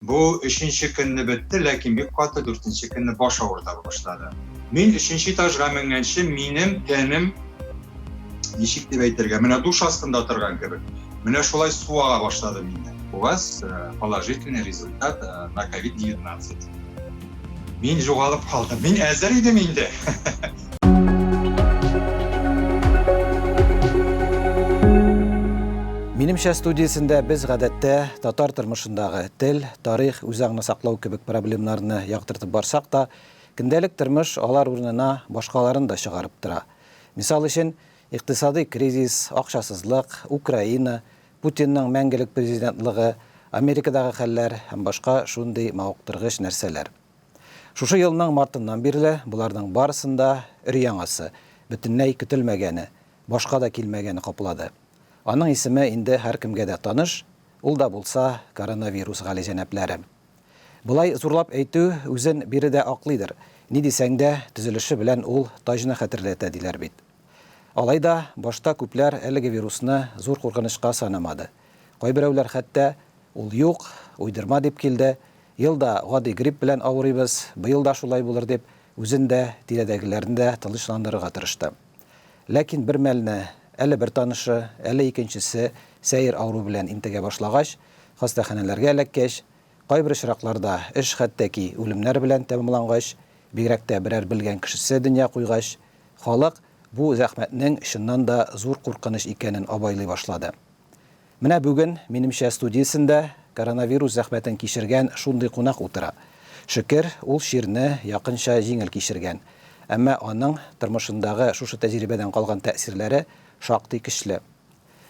Bu üçüncü günü bitti, lakin bir katı dörtüncü günü baş ağrıta başladı. Min üçüncü tajga mengençi minim tenim nişik dep aytırga, mine duş astında turgan kebek. Mine şolay suaga başladı minde. У вас положительный результат на COVID-19. Min жоғалып қалдым. Min әзір едім инде. Минемчә студиясендә без гадәттә татар тормышындагы тел, тарих, үзаңны саклау кебек проблемаларны яктыртып барсак та, көндәлек тормыш алар урынына башкаларын да чыгарып тора. Мисал өчен, икътисади кризис, акчасызлык, Украина, Путинның мәңгелек президентлыгы, Америкадагы хәлләр һәм башка шундый мавыктыргыч нәрсәләр. Шушы елның мартыннан бирле буларның барысында өр-яңасы, бөтенләй көтелмәгәне, башка да килмәгәне каплады. Аның исеме инде һәркемгә дә таныш, ул да булса коронавирус галәҗәнәпләре. Булай зурлап әйтү үзен биредә аклыйдыр. Ни дисәң дә, төзелеше белән ул таҗны хәтерләтә диләр бит. Алайда башта күпләр әлеге вирусны зур куркынычка санамады. Кайберәүләр хәтта ул юк, уйдырма дип килде, елда гади грипп белән авырыйбыз, быел да шулай булыр дип үзен дә, тирәдәгеләрне дә тынычландырырга тырышты. Ләкин бер мәлне әле бер танышы, әле икенчесе сәер авыру белән интегә башлагач, хастаханәләргә эләккәч, кайбер очракларда эш хәттәки үлемнәр белән тәмамлангач, бигрәк тә берәр белгән кешесе дөнья куйгач, халык бу зәхмәтнең чыннан да зур куркыныч икәнен абайлый башлады. Менә бүген минемчә студиясендә коронавирус зәхмәтен кичергән шундый кунак утыра. Шөкер, ул ширне якынча җиңел кичергән. Әмма аның тормышындагы шушы тәҗрибәдән калган тәэсирләре шактый көчле.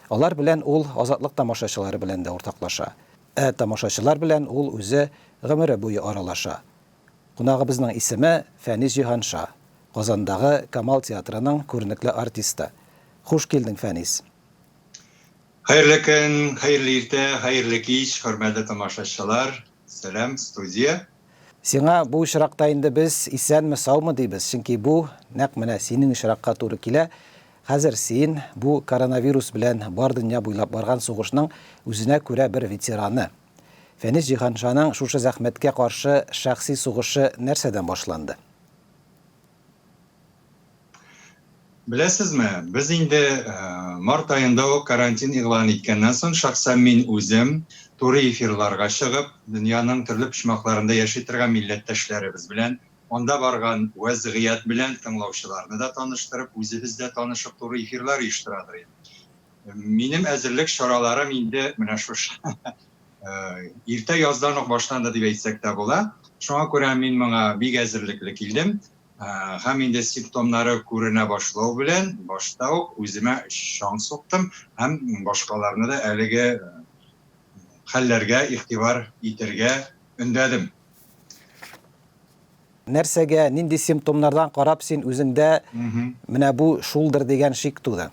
Алар белән ул азатлык тамашачылары белән дә уртаклаша. Тамашачылар белән ул үзе гомере буе аралаша. Кунагыбызның исеме Фәнис Җиһанша, Казандагы Камал театрының күренекле артисты. Хуш килдең, Фәнис. Hayırlı gün, hayırlı irte, hayırlı kич, hürmetli tamaşaçılar. Selam, студия. Сиңа бу очракта инде без исәнме, саумы дибез, чөнки бу нәкъ менә синең очракка туры килә. Хәзер син бу коронавирус белән бар дөнья буйлап барган сугышның үзенә күрә бер ветераны. Фәнис Җиһаншаның шушы зәхмәткә каршы шәхси сугышы нәрсәдән башланды? Беләсезме, без инде март ayında o karantin ilan иткәннән соң шәхсән мин үзем туры эфирларга чыгып, дөньяның төрле почмакларында яши торган милләттәшләребез белән, анда барган вазгыять белән тыңлаучыларны да таныштырып, үзебез дә танышып туры эфирлар оештырадыр. Минем әзерлек чараларым инде менә шушы. Иртә яздан ук башланды дип әйтсәк тә була. Шуңа күрә мин моңа бик әзерлекле килдем. Һәм инде симптомнары күренә башлау белән башта ук үземә шан суктым һәм башкаларны да әлеге хәлләргә игътибар итәргә өндәдем. Нәрсәгә, нинди симптомнардан карап син үзеңдә менә бу шулдыр дигән шик туды?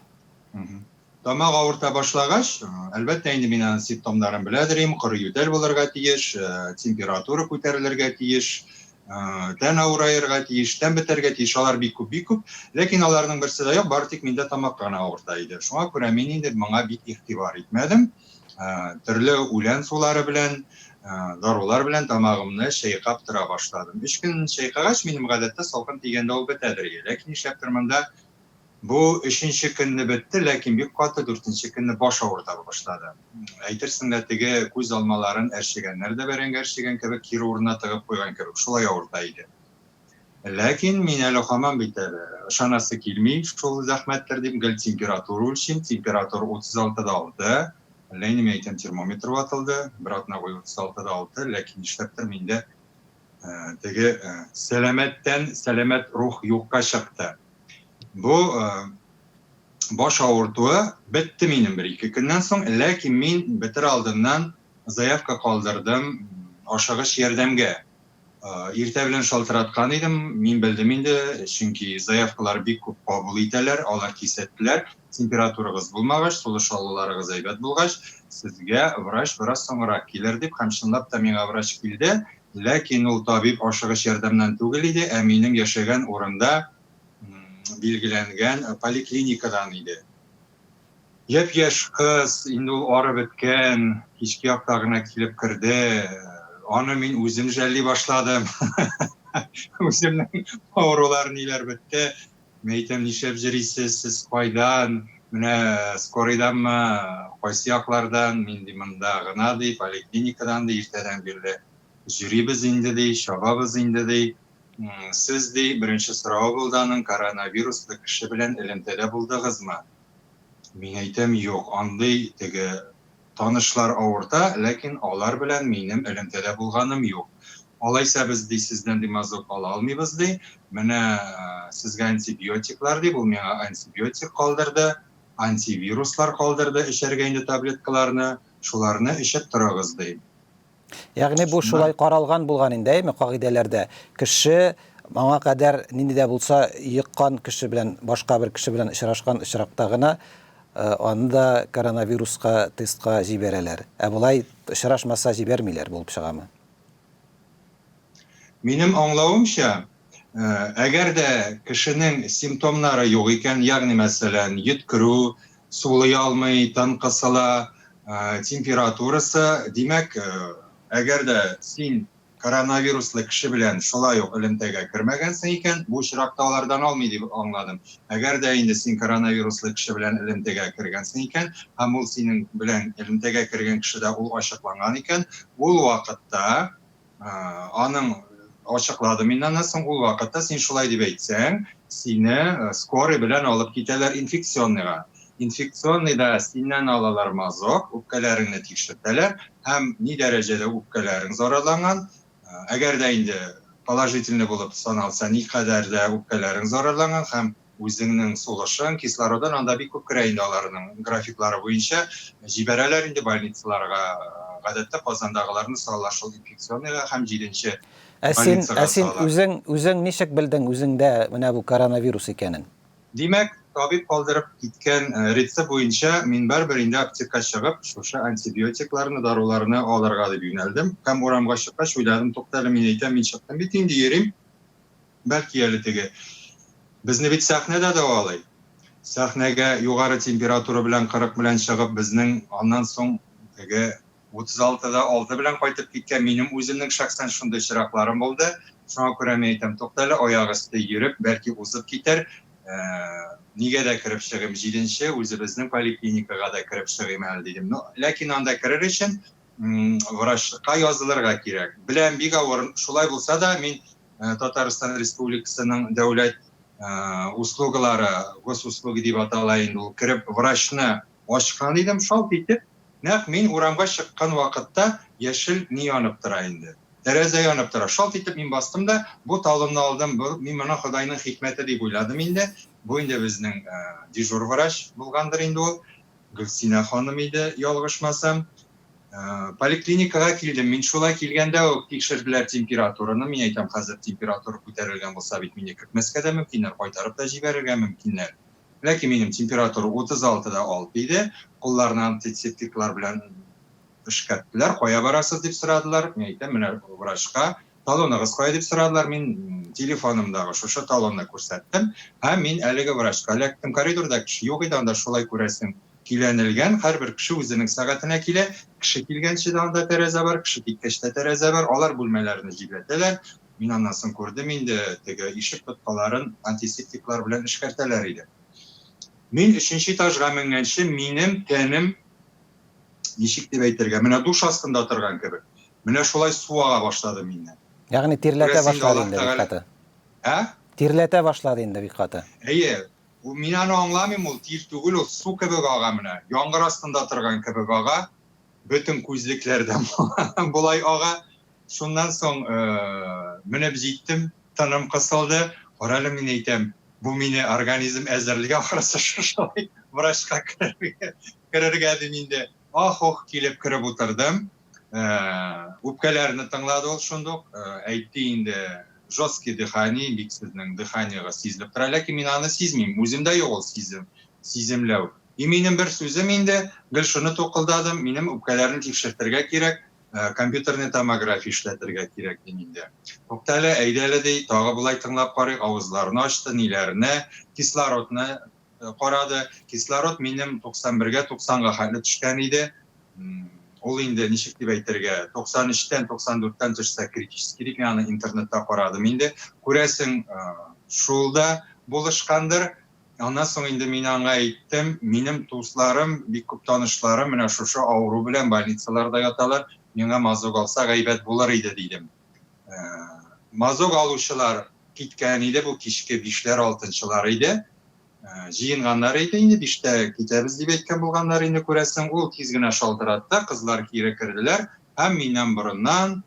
Тамак авырта башлагач, әлбәттә инде мин аның симптомнарын беләдерим, коры ютәл булырга тиеш, температура күтәрелергә тиеш, тән авырырга тиеш, тән бетәргә тиеш, алар бик күп, ләкин аларның берсе дә юк, бары тик миндә тамак кына авырта иде. Шуңа күрә мин инде моңа бик игътибар итмәдем. Төрле үлән сулары белән, дарулар белән тамагымны чайкап тора башладым. 3 көн чайкагач, минем гадәттә салкын тигәндә ул бетәдер. Ләкин нишләптер монда bu 3-нче көнне бетте, ләкин бик каты 4-нче көнне баш авырта башлады. Әйтерсең дә теге күз алмаларын әрчегәннәр дә бәрәңге әрчегән кебек кире урынына тыгып куйган кебек шулай авырта иде. Ләкин мин әле һаман бит ышанасы килми, шул зәхмәттер дип гел температура үлчим, температура 36.6. Әллә нимә әйтәм, термометр ватылды, братнагы 36.6, ләкин нишләптер миндә теге сәламәт рух юкка чыкты. Bu baş avırtığı bitti benim 1-2 gündən soň, lakin min bitir aldımdan zayavka kaldırdım aşağış yerdemge. Irtə bilen şaltıratkan idim, min bildim indi, çünki zayavkalar bik köp kabul iteler, alar kisettiler, temperaturagız bulmagaç, soluş alılarıgız aybet bulgaç, sizge vrach biraz soňra kiler dip, hem şınlap da mena vrach kildi, lakin ul tabip aşağış yerdemden tugil idi, eminim yaşagan oranda bilgilengen poliklinikadan idi. Yep-yaş kız, indi ul ara bitken, hiçki yaktağına kilip kirdi, Аны мин үзем жәлли башладым. Үземнең авырулар ниләр бетте. Мен әйтәм, нишләп йөрисез, сез кайдан? Менә скорыйданмы, кайсы яклардан? Мин ди монда гына ди, поликлиникадан ди, иртәдән бирле йөрибез инде ди, чабабыз инде ди. Сез ди, беренче сорау булды аның, коронавируслы кеше белән элемтәдә булдыгызмы? Мин әйтәм, юк, андый теге танышлар авырта, ләкин алар белән минем элемтәдә булганым юк. Алайса без ди сездән ди мазок ала алмыйбыз ди. Менә сезгә антибиотиклар ди, бу миңа антибиотик калдырды, антивируслар калдырды, эчәргә инде таблеткаларны, шуларны эчеп торыгыз ди. Ягъни бу шулай каралган булган инде, әйме, кагыйдәләрдә. Кеше моңа кадәр нинди дә булса йыккан кеше белән, башка бер кеше белән очрашкан очракта гына аны да коронавируска тестка җибәрәләр. Ә булай очрашмаса җибәрмиләр булып чыгамы? Минем аңлавымча, әгәр дә кешенең симптомнары юк икән, ягъни мәсәлән, йөткерү, сулый алмый, тын кысыла, температурасы, димәк, әгәр дә син коронавируслы кеше белән шулай ук элемтәгә кермәгәнсең икән, бу очракта алардан алмый дип аңладым. Әгәр дә инде син коронавируслы кеше белән элемтәгә кергәнсең икән, һәм ул синең белән элемтәгә кергән кешедә ул ачыкланган икән, ул вакытта аның ачыклады миннән соң, ул вакытта син шулай дип әйтсәң, сине скорый белән алып китәләр инфекционныйга. Инфекционныйда синнән алалар мазок, үпкәләреңне тикшертәләр, һәм ни дәрәҗәдә үпкәләрең зарарланган, әгәр дә инде положительный булып саналса, ни кадәр дә үпкәләрең зарарланган, һәм үзеңнең сулышың, кислородын анда бик күп керә инде аларның графиклары буенча, җибәрәләр инде больницаларга. Гадәттә Казандагыларны салалар шул инфекционныйга һәм 7нче Син үзең ничек белдең үзеңдә менә бу коронавирус икәнен? Димәк, табиб калдырып киткән рецепт буенча мин барбер инде аптекка чыгып, шушы антибиотикларны, даруларны алырга дип юнәлдем. Һәм урамга чыккач уйладым, туктале, мин әйтәм, мин чыктым бит инде йөрим. Бәлки әле теге безне бит сәхнәдә дәвалый. Сәхнәгә югары температура белән 40 белән чыгып, безнең аннан соң теге 36да 6 белән кайтып киткән минем үземнең шәхсән шундый чиракларым булды. Шуңа күрә мин әйтәм, туктале, аяк өсте йөреп, бәлки узып китәр. Нигә дә кирип чыгым 7нче, үзебезнең поликлиникага да кирип чыгым әле дидем. Ләкин анда кирер өчен врачка язылырга кирәк. Беләм, бик авыр. Шулай булса да, мин Татарстан Республикасының дәүләт услугалары, госуслуги дип атала инде, ул кирип врачны ачкан идем, шалт итеп. Нәкъ мин урамга чыккан вакытта яшел ни янып тора инде. Тәрәзә янып тора. Шалт итеп мин бастым да, бу талымны алдым. Мин моны Худайның хикмәте дип уйладым инде. Бу инде безнең дежур врач булгандыр инде ул. Гөлсинә ханым иде, ялгышмасам. Поликлиникага килдем. Мин шулай килгәндә үк тикшерделәр температураны. Мин әйтәм, хәзер температура күтәрелгән булса бит, мине кертмәскә дә мөмкиннәр, кайтарып та җибәрергә мөмкиннәр. Ләкин минем температура 36да 6 иде. Кулларны антисептиклар белән эшкәрттеләр. Кая барасыз дип сорадылар. Мин әйтәм, менә врачка. Талоныгыз кая дип сорадылар. Мин телефонымдагы шушы талонны күрсәттем. Һәм мин әлеге врачка эләктем. Коридорда кеше юк иде, анда шулай күрәсең. Киләнелгән, һәрбер кеше үзенең сәгатенә килә. Кеше килгәнче дә анда тәрәзә бар, кеше киткәч тә тәрәзә бар. Алар бүлмәләрне җибәрделәр. Мин аннан соң күрдем инде, теге ишек тоткаларын антисептиклар белән эшкәртәләр иде. Мин 3нче этажга менгәнче минем тәнем ничек дип әйтергә, менә душ астында торган кебек. Менә шулай суага башлады миннән. Ягъни тирләтә башлады инде бик каты. Тирләтә башлады инде бик каты. Әйе, мин аны аңламыйм, ул тир түгел, ул су кебек ага менә. Яңгыр астында торган кебек ага. Бөтен күзлекләрдән булай ага. Шуннан соң менеп җиттем, тыным кысылды. Карале, мин әйтәм, бу мине организм әзерлеге ахырсы шулай врачка керергә дим инде. Ох, килеп кереп утырдым. Үпкәләрне тыңлады ул шундук. Әйтте инде, жесткий дыхание, бик сезнең дыханиегыз сизелеп тора, ләкин мин аны сизмим. Үземдә юк ул сиземләү. Минем бер сүзем инде, гел шуны тукылдадым, минем үпкәләрне тикшертергә кирәк, компьютерный томография эшләтергә кирәк дим инде. Туктале, әйдәле ди, тагы булай тыңлап карыйк, авызларны ачты, ниләрне, кислородны карады. Кислород минем 91-га 90-га хәтле төшкән иде. ул инде ничек дип әйтергә, 93-тән 94-тән төшсә критический дип, ягъни интернетта карадым инде. Күрәсең, шулда булышкандыр. Аннан соң инде мин аңа әйттем, минем дусларым, бик күп танышларым менә шушы авыру белән больницаларда яталар, миңа мазок алса гайбәт булыр иде дидем. Мазок алучылар киткән иде, бу кичке 5-ләр 6-лар иде. Җыенганнар иде инде, 5-тә китәбез дип әйткән булганнар инде, күрәсең, ул тиз генә шалтыратты, кызлар кире керделәр һәм миннән борыннан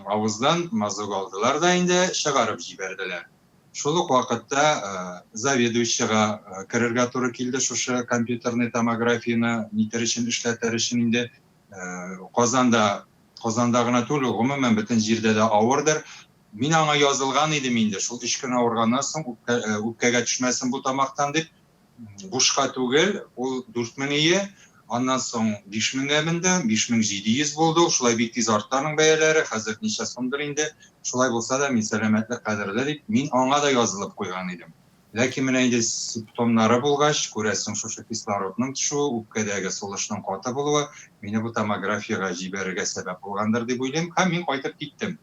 авыздан мазок алдылар да инде чыгарып җибәрделәр. Шул ук вакытта заведующийга керергә туры килде, шушы компьютерный томографияны нитер өчен эшләтер өчен инде. Казанда гына түгел, гомумән бөтен җирдә дә авырдыр. Мин аңа язылган идем инде, шул 3 көн авырганнан соң үпкәгә төшмәсен бу тамактан дип, бушка түгел, ул 4000 ие, аннан соң 5000-гә менде, 5700 булды, шулай бик тиз арттаның бәяләре, хәзер ничә сумдыр инде. Шулай булса да, мин сәламәтлек кадерле дип, мин аңа да язылып куйган идем. Ләкин менә инде симптомнары булгач, күрәсең, шушы кислородның төшүе, үпкәдәге сулышның каты булуы, мине бу томографиягә җибәрергә сәбәп булгандыр дип уйлыйм, һәм мин кайтып киттем.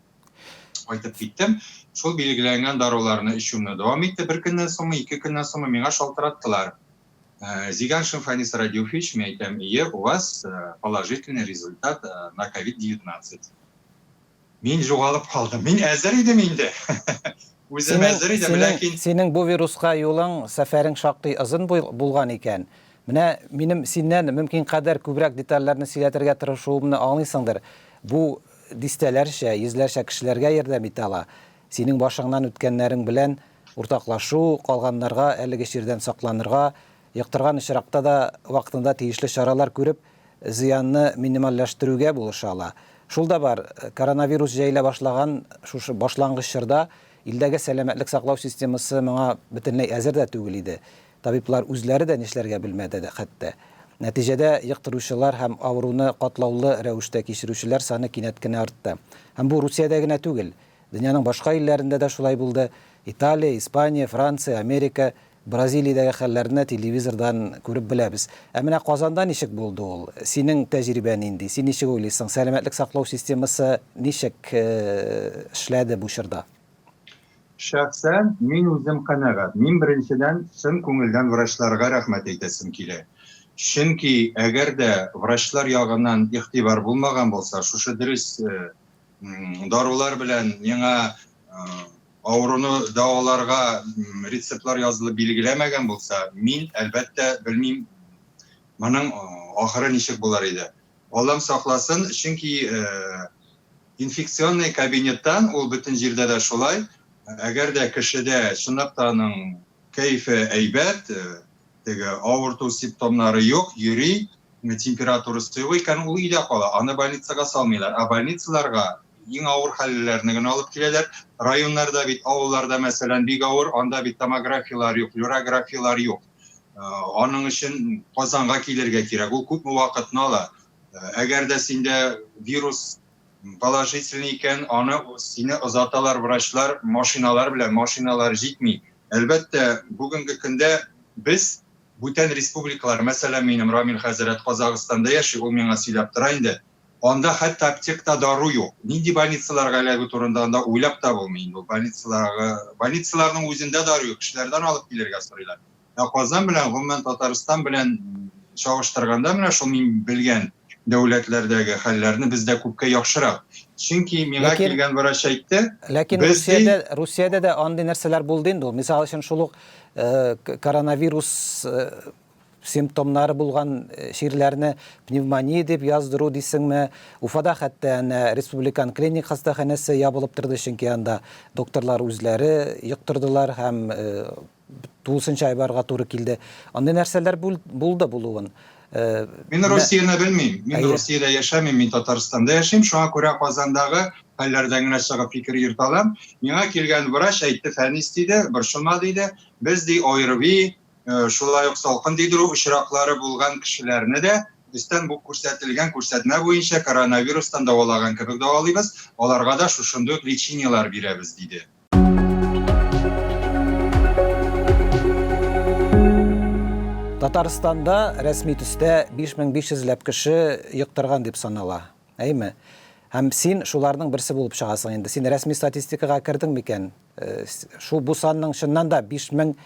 Шул билгеләнгән даруларны эчүне дәвам итте. Бер көннән соң, 2 көннән соң миңа шалтыраттылар. Зиганшин Фанис Радиофич, мин әйтәм, у вас положительный результат на COVID-19. Мин жугалып калдым. Мин әзер идем инде. Үзем әзер идем, ләкин синең бу вируска юлың, сәфәрең шактый озын булган икән. Менә минем синнән мөмкин кадәр күбрәк детальләрне сөйләтергә тырышуымны аңлыйсыңдыр. Бу дистәләрчә, йөзләрчә кешеләргә ярдәм итә ала. Синең башыңнан үткәннәрең белән уртаклашу, калганнарга әлеге җирдән сакланырга, яктырган очракта да вакытында тиешле чаралар күреп, зыянны минимальләштерүгә булыша ала. Шул да бар, коронавирус җәйлә башлаган шушы башлангыч чорда илдәге сәламәтлек саклау системасы моңа бөтенләй әзер дә түгел иде. Табиблар үзләре дә нишләргә белмәде дә хәтта. Нәтиҗәдә йоктыручылар һәм авыруны катлаулы рәвештә кичерүчеләр саны кинәт кенә артты. Һәм бу Русиядә генә түгел, дөньяның башка илләрендә дә шулай булды. Италия, Испания, Франция, Америка, Бразилиядәге хәлләрне телевизордан күреп беләбез. Ә менә Казанда ничек булды ул? Синең тәҗрибәң инде, син ничек уйлыйсың? Сәламәтлек саклау системасы ничек эшләде бу чорда? Шәхсән мин үзем канәгать. Мин беренчедән чын күңелдән врачларга рәхмәт әйтәсем килә. Чөнки әгәр дә врачлар ягыннан игътибар булмаган булса, шушы дөрес дарулар белән миңа авыруны дәваларга рецептлар язылып билгеләмәгән булса, мин әлбәттә белмим, моның ахыры ничек булар иде. Аллам сакласын, чөнки инфекционный кабинеттан ул бөтен җирдә дә шулай. Әгәр дә кешедә чынлыктаның кәйфе әйбәт, теге авырту симптомнары юк, йөри, температурасы юк икән, ул өйдә кала. Аны больницага салмыйлар. А больницаларга иң авыр хәлләрне генә алып киләләр. Районнарда бит, авылларда мәсәлән бик авыр, анда бит томографиялар юк, флюорографиялар юк. Аның өчен Казанга килергә кирәк. Ул күпме вакытны ала. Әгәр дә синдә вирус положительный икән, аны сине озаталар врачлар, машиналар белән, машиналар җитми. Әлбәттә, бүгенге көндә без бүтән республикалар, мәсәлән, минем Рамил хәзрәт Казакъстанда яши, ул миңа сөйләп тора инде. Анда хәтта аптекта дару юк. Нинди больницаларга эләгү турында анда уйлап та булмый инде. Больницаларның үзендә дару юк, кешеләрдән алып килергә сорыйлар. Казан белән, гомумән Татарстан белән чагыштырганда, менә шул мин белгән дәүләтләрдәге хәлләрне бездә күпкә яхшырак. Чөнки миңа килгән врач әйтте, ләкин Русиядә дә андый нәрсәләр булды инде. Мисал өчен шул ук коронавирус симптомнары булган ширләрне пневмония дип яздыру дисеңме, Уфада хәтта республикан клиник хастаханәсе ябылып торды, чөнки анда докторлар үзләре йоктырдылар һәм тулысынча айбарга туры килде. Андый нәрсәләр булды булуын. Мин Русияны белмим. Мин Русиядә яшәмим, мин Татарстанда яшим. Шуңа күрә Казандагы хәлләрдән генә чыгып фикер йөртәләм. Миңа килгән врач әйтте, Фәнис диде, борчылма диде. Без ди аерви, шулай ук салкын дидерү очраклары булган кешеләрне дә өстән бу күрсәтелгән күрсәтмә буенча коронавирустан дәвалаган кебек дәвалыйбыз. Аларга да шушындый лечениялар бирәбез диде. Татарстанда рәсми төстә 5500 кеше йоктырган дип санала. Әйме? Һәм син шуларның берсе булып чыгасың инде. Син рәсми статистикага кирдең микән? Бу санның чыннан да 5000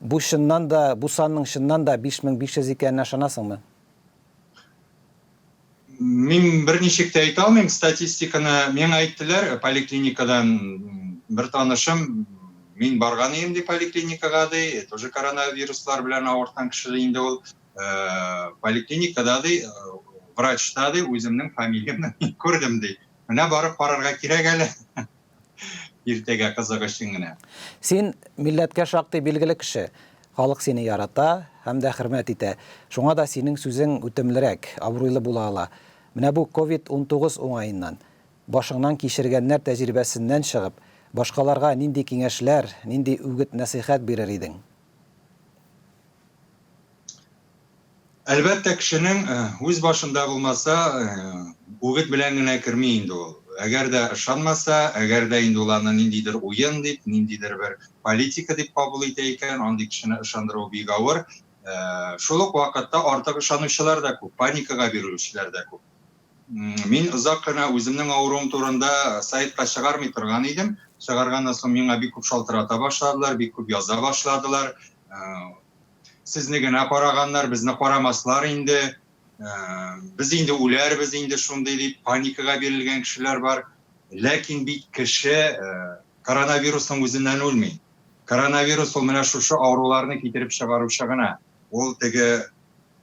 бу санның чыннан да 5500 икәненә ышанасыңмы? Мин берничек тә әйтә алмыйм, статистиканы миңа әйттеләр поликлиникадан бер танышым, мин барган идем ди поликлиникага ди, тоже коронавируслар белән авырткан кеше инде ул, поликлиникада ди, врачта ди, үземнең фамилиямны күрдем ди. Менә барып карарга кирәк әле. Иртәгә кызык өчен генә. Син милләткә шактый билгеле кеше. Халык сине ярата һәм дә хөрмәт итә. Шуңа да синең сүзең үтемлерәк, абруйлы була ала. Менә бу COVID-19 уңайыннан, башыңнан кичергәннәр тәҗрибәсеннән чыгып, башкаларга нинди киңәшләр, нинди үгет-нәсихәт бирер идең? Әлбәттә кешенең үз башында булмаса, үгет белән генә керми инде ул. Әгәр дә ышанмаса, әгәр дә инде ул аны ниндидер уен дип, ниндидер бер политика дип кабул итә икән, андый кешене ышандыру бик авыр. Шул ук вакытта артык ышанучылар да күп, паникага бирүчеләр дә күп. Мин озак кына үземнең авыруым турында сайтка чыгармый торган идем. Чыгарганнан соң миңа бик күп шалтырата башладылар, бик күп яза башладылар. Сезне генә караганнар, безне карамаслар инде. Biz инде үләрбез инде шундый дип паникага бирелгән кешеләр бар. Ләкин бит кеше коронавирусның үзеннән үлми. Коронавирус ул менә шушы авыруларны китереп чыгаручы гына. Ул теге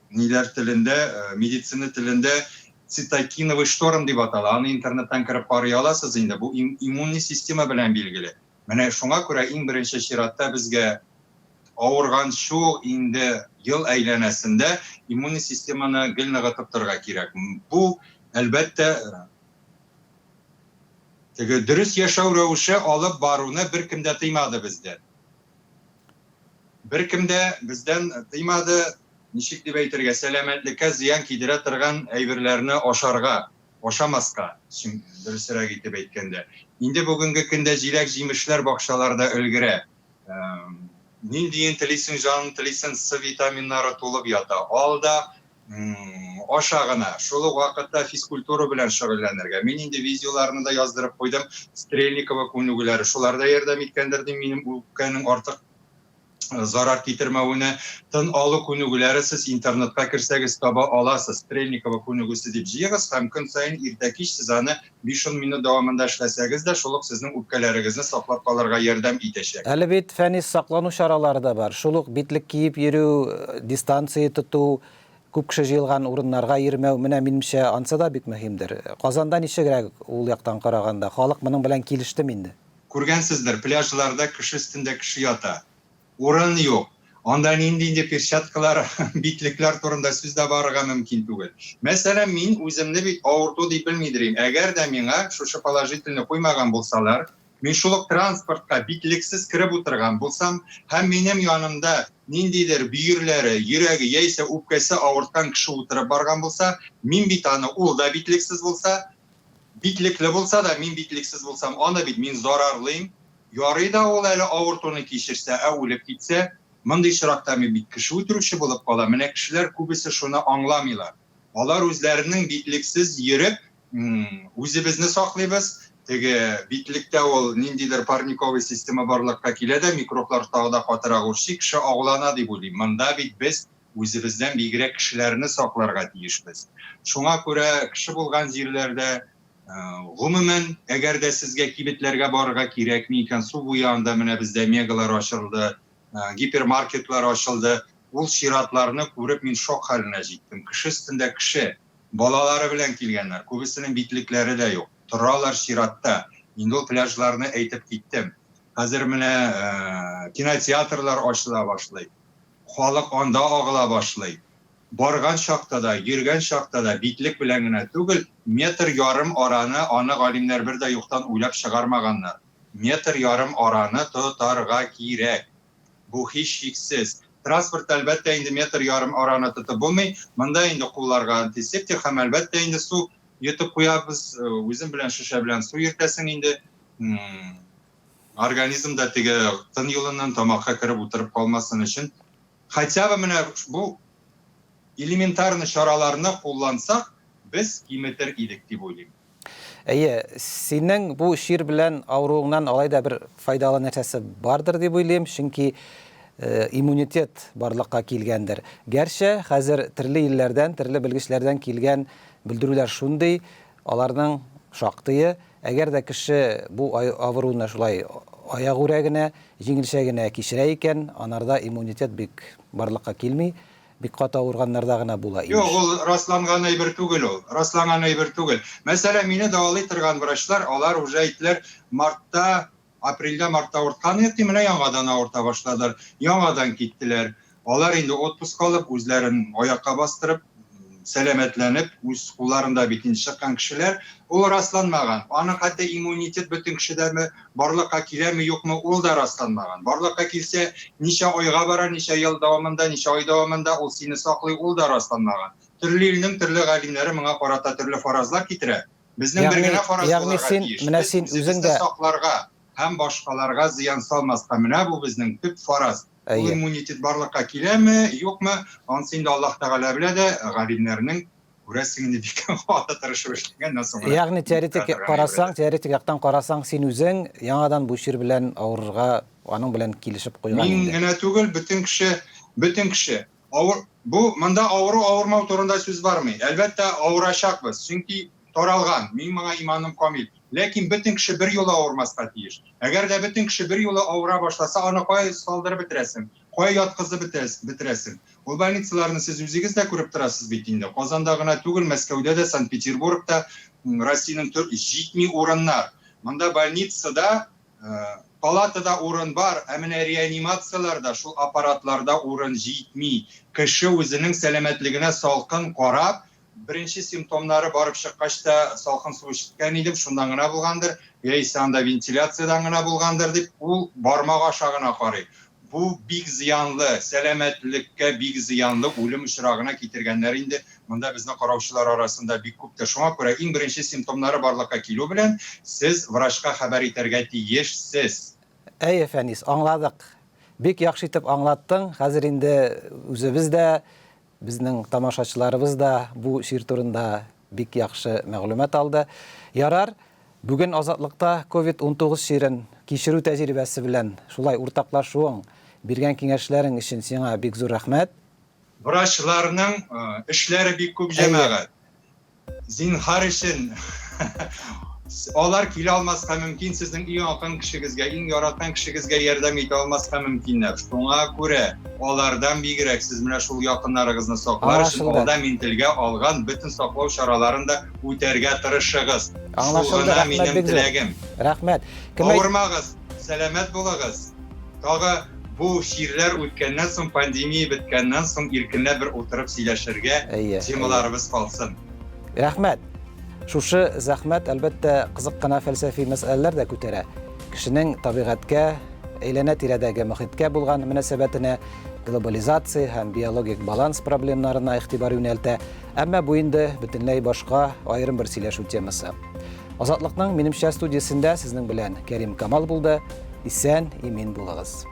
ниләр телендә, медицина телендә цитокиновый шторм дип атала. Аны интернеттан кирип карый аласыз инде. Бу иммуни система белән билгеле. Менә шуңа күрә иң беренче чиратта безгә авырган шу инде ел әйләнәсендә иммуни системаны гел ныгытып торырга кирәк. Бу әлбәттә теге дөрес яшәү рәвеше алып баруны беркем дә тыймады бездән. Беркем дә бездән тыймады, ничек дип әйтергә, сәламәтлеккә зыян китерә торган әйберләрне ашарга, ашамаска, дөресрәк итеп әйткәндә. Инде бүгенге көндә җиләк-җимешләр бакчаларда өлгерә. Нинди телисең җан, телисең С витаминнары тулып ята. Алда аша гына. Шул ук вакытта физкультура белән шөгыльләнергә. Мин инде видеоларны да яздырып куйдым. Стрельникова күнегүләре. Шуларда ярдәм иткәндер ди минем үпкәнең артык зарар китермәвенә. Тын алу күнегүләре сез интернетка кирсәгез таба аласыз. Стрельникова күнегүсе дип җыегыз һәм көн саен иртә-кич сез аны 5-10 минут дәвамында эшләсәгез дә шул ук сезнең үпкәләрегезне саклап калырга ярдәм итәчәк. Әле бит фәнни саклану чаралары да бар. Шул ук битлек киеп йөрү, дистанция тоту, күп кеше җыелган урыннарга йөрмәү, менә минемчә ансы да бик мөһимдер. Казанда ничегрәк ул яктан караганда? Халык моның белән килештеме инде? Күргәнсездер, пляжларда кеше өстендә кеше ята. Урын юк. Анда нинди перчаткалар, битлекләр турында сүз дә барырга мөмкин түгел. Мәсәлән, мин үземне бит авырту дип белмидерим. Әгәр дә миңа шушы положительны куймаган булсалар, мин шул ук транспортка битлексез кирип утырган булсам, һәм минем янымда ниндидер бөйрләре, йөрәге яисә үпкәсе авырткан кеше утырып барган булса, мин бит аны ул да битлексез булса, битлекле булса да мин битлексез булсам, аны бит мин зарарлыйм. Ярый да ул әле авыртуны кичерсә, үлеп китсә, мондый чиракта мин бит кеше үтерүче булып кала. Менә кешеләр күбесе шуны аңламыйлар. Алар үзләренең битлексез йөреп, үзебезне саклыйбыз. Теге битлектә ул ниндидер парниковый система барлыкка килә дә, микроблар тагы да катырак урчый, кеше агулана дип уйлыйм. Монда бит без үзебездән бигрәк кешеләрне сакларга тиешбез. Шуңа күрә кеше булган җирләрдә гомумән, әгәр дә сезгә кибетләргә барырга кирәкми икән, су буенда менә бездә мегалар ачылды, гипермаркетлар ачылды. Ул чиратларны күреп мин шок хәленә җиттем. Кеше өстендә кеше, балалары белән килгәннәр, күбесенең битлекләре дә юк. Торалар чиратта. Инде ул пляжларны әйтеп киттем. Хәзер менә кинотеатрлар ачыла башлый. Халык анда агыла башлый. Барган чакта да, йөргән чакта да битлек белән генә түгел, метр ярым араны аны галимнәр бер дә юктан уйлап чыгармаганнар. Метр ярым араны тотарга кирәк. Бу һич шиксез. Транспорт әлбәттә инде метр ярым араны тотып булмый. Монда инде кулларга антисептик һәм әлбәттә инде су йотып куябыз. Үзем белән шешә белән су йөртәсең инде. Организмда теге тын юлыннан тамакка кирип утырып калмасын өчен Хотя бы менә бу элементарный чараларны куллансак, без киметер идек дип уйлыйм. Әйе, синең бу шир белән авыруыңнан алайда бер файдалы нәрсәсе бардыр дип уйлыйм, чөнки иммунитет барлыкка килгәндер. Гәрчә хәзер төрле илләрдән, төрле белгечләрдән килгән белдерүләр шундый, аларның шактые, әгәр дә кеше бу авыруны шулай аягүрә генә, җиңелчә генә кичерә икән, анарда иммунитет бик барлыкка килми, бик каты авырганнарда гына була. Юк, ул расланган әйбер түгел ул. Расланган әйбер түгел. Мәсәлән, мине дәвалый торган врачлар, алар уже әйтләр, апрельдә-мартта авырткан иде, менә яңадан авырта башладылар. Яңадан киттеләр. Алар инде отпуск алып, үзләрен аякка бастырып, сәламәтләнеп, үз кулларында битен чыккан кешеләр, ул расланмаган. Аның хәтта иммунитет бөтен кешедәме, барлыкка киләме, юкмы, ул да расланмаган. Барлыкка килсә, ничә айга бара, ничә ел дәвамында, ничә ай дәвамында ул сине саклый, ул да расланмаган. Төрле илнең төрле галимнәре моңа карата төрле фаразлар китерә. Безнең бер генә фараз булырга тиеш. Менә син үзеңдә сакларга һәм башкаларга зыян салмаска, менә бу безнең төп фараз. Ул иммунитет барлыкка киләме, юкмы, ансы инде Аллаһ Тәгалә белә дә, галимнәрнең күрәсең инде бик хата тырышып эшләгәннән соң. Ягъни теоретик яктан карасаң, син үзең яңадан бу шир белән авырырга, аның белән килешеп куйган инде. Мин генә түгел, бөтен кеше. Бу монда авырмау турында сүз бармый. Әлбәттә авырачакбыз, чөнки таралган. Мин моңа иманым камил. Ләкин бөтен кеше бер юлы авырмаска тиеш. Әгәр дә бөтен кеше бер юлы авыра башласа, аны кая салдырып бетерәсең? Кая яткызып бетерәсең? Ул больницаларны сез үзегез дә күреп торасыз бит инде. Казанда гына түгел, Мәскәүдә дә, Санкт-Петербургта, Россиянең җитми урыннар. Монда больницада, палатада урын бар, ә менә реанимацияларда, шул аппаратларда урын җитми. Кеше үзенең сәламәтлегенә салкын карап, birinci simptomları barıp çıkkaç da salkın su içtikən idib, şundan gına bulgandır, yaisa anda ventilasyadan gına bulgandır deyip, ul barmaq aşağına qarı. Bu big ziyanlı, selametlilikке big ziyanlı ölüm uçurağına getirgenler indi. Bunda bizden qaravçılar arasında big kupta. Şuna göre en birinci simptomları barlıqqa kilo bilen, siz vraçqa haber iterge tiyesiz. Ey Fənis, anladık. Bik yaxşı itib anlattın. Hazır indi özümüz də, bizning tamaşaçılarımız da bu şiir turunda bik yaxşı məlumat aldı. Yarar, bugün Azatlıqta COVID-19 şiirin kişirүү təcrübəsi bilən şulay urtaqlaşuğun, birgən kengəşlərin için sana bik zor rəhmət. Vraçlarının işləri bik көп cəməğət. Zinhar için Onlar kile almazsa mümkün, sizin en yakın kişinizge, en yaratan kişinizge yardım ete almazsa mümkünler. Şuna göre onlardan bir gerek siz mine şul yakınlarınızı saklar için orada mintilge algan bütün saklav şaralarını da üterge tırışığız. Anlaşıldı, rahmet dilegim. Rahmet. Avurmağız, selamet bulağız. Tağı bu şiirler ötkenden son pandemiya bitkenden son ilkine bir oturup sileşirge temalarımız kalsın. Rahmet. Şuшы zahmet әлбәттә кызык кына фәлсәфи мәсьәләләр дә күтәрә. Кешенең табигатькә, әйләнә-тирәдәге мөхиткә булган мөнәсәбәтенә, глобализация һәм биологик баланс проблемаларына игътибар юнәлтә. Әмма бу инде бөтенләй башка аерым бер сөйләшү темасы. Азатлыкның минемчә студиясендә сезнең белән Кәрим Камал булды. Исән, имин булыгыз.